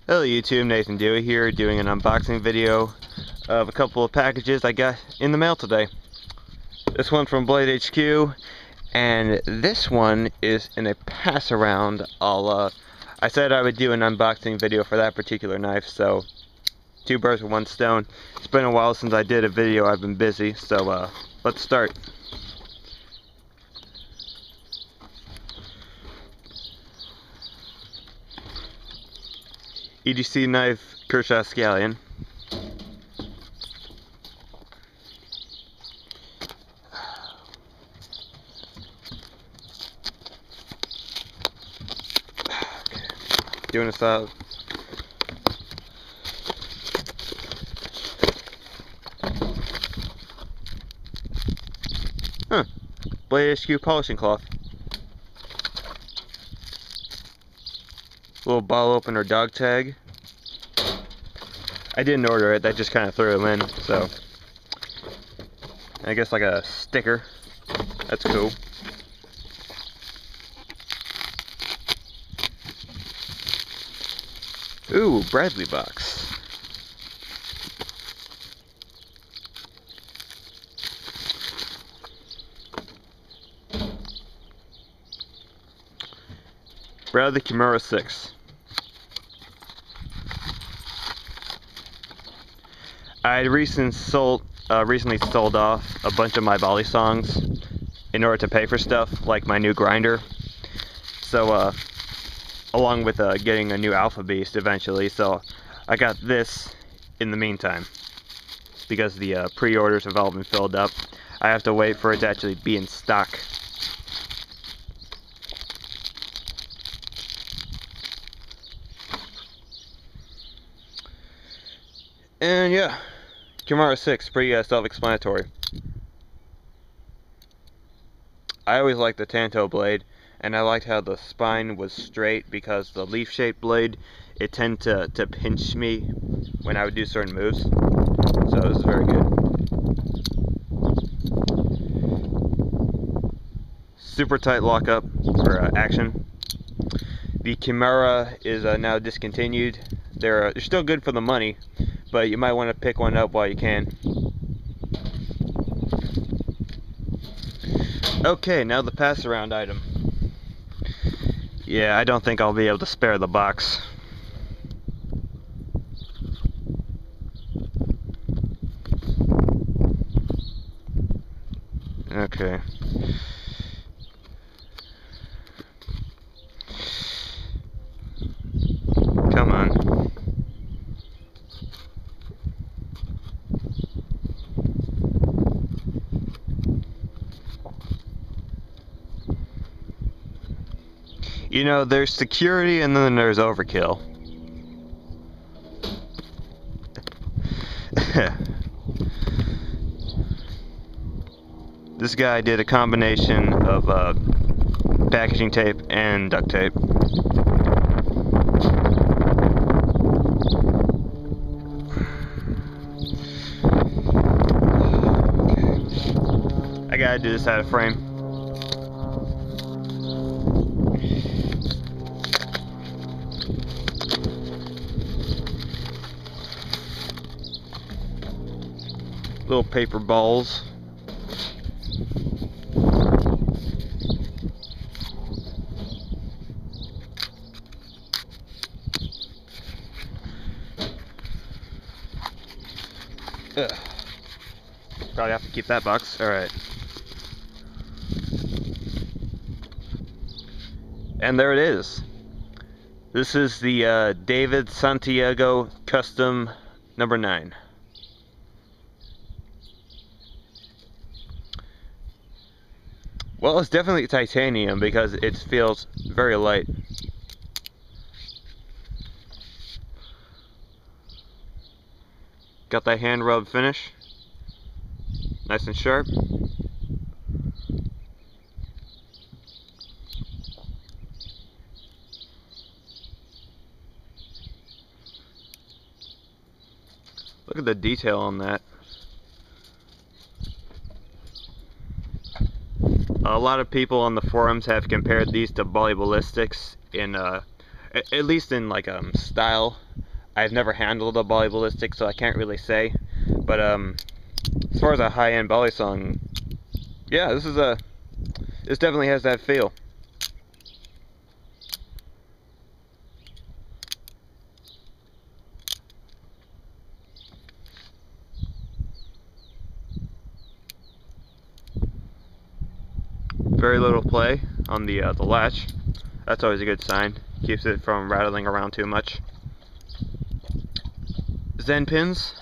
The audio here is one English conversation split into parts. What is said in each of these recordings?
Hello YouTube, Nathan Dewey here, doing an unboxing video of a couple of packages I got in the mail today. This one from Blade HQ, and this one is in a pass-around. I said I would do an unboxing video for that particular knife, so two birds with one stone. It's been a while since I did a video, I've been busy, so let's start. EDC knife, Kershaw Scallion. Doing a solid. Blade HQ polishing cloth. Little bottle opener dog tag. I didn't order it, that just kind of threw them in, so I guess like a sticker. That's cool. Ooh, Bradley box. Bradley Kimura 6. I recently sold off a bunch of my Balisongs in order to pay for stuff like my new grinder. So along with getting a new Alpha Beast eventually, so I got this in the meantime because the pre-orders have all been filled up. I have to wait for it to actually be in stock. And yeah, Kimura 6, pretty self-explanatory. I always liked the Tanto blade, and I liked how the spine was straight because the leaf-shaped blade, it tended to pinch me when I would do certain moves. So it was very good. Super tight lockup for action. The Kimura is now discontinued. They're still good for the money, but you might want to pick one up while you can. Okay, now the pass-around item. Yeah, I don't think I'll be able to spare the box. Okay. Come on. You know, there's security and then there's overkill. This guy did a combination of packaging tape and duct tape. I gotta do this out of frame. Little paper balls. Ugh. Probably have to keep that box. Alright. And there it is. This is the David Santiago Custom number 9. Well, it's definitely titanium because it feels very light. Got that hand rub finish. Nice and sharp. Look at the detail on that. A lot of people on the forums have compared these to Bali ballistics in at least in like style. I've never handled a Bali ballistic, so I can't really say. But as far as a high-end Balisong, yeah, this definitely has that feel. Very little play on the latch. That's always a good sign. Keeps it from rattling around too much. Zen pins.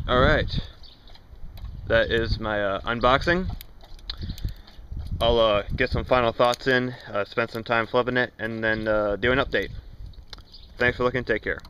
Alright. That is my unboxing. I'll get some final thoughts in, spend some time flipping it, and then do an update. Thanks for looking. Take care.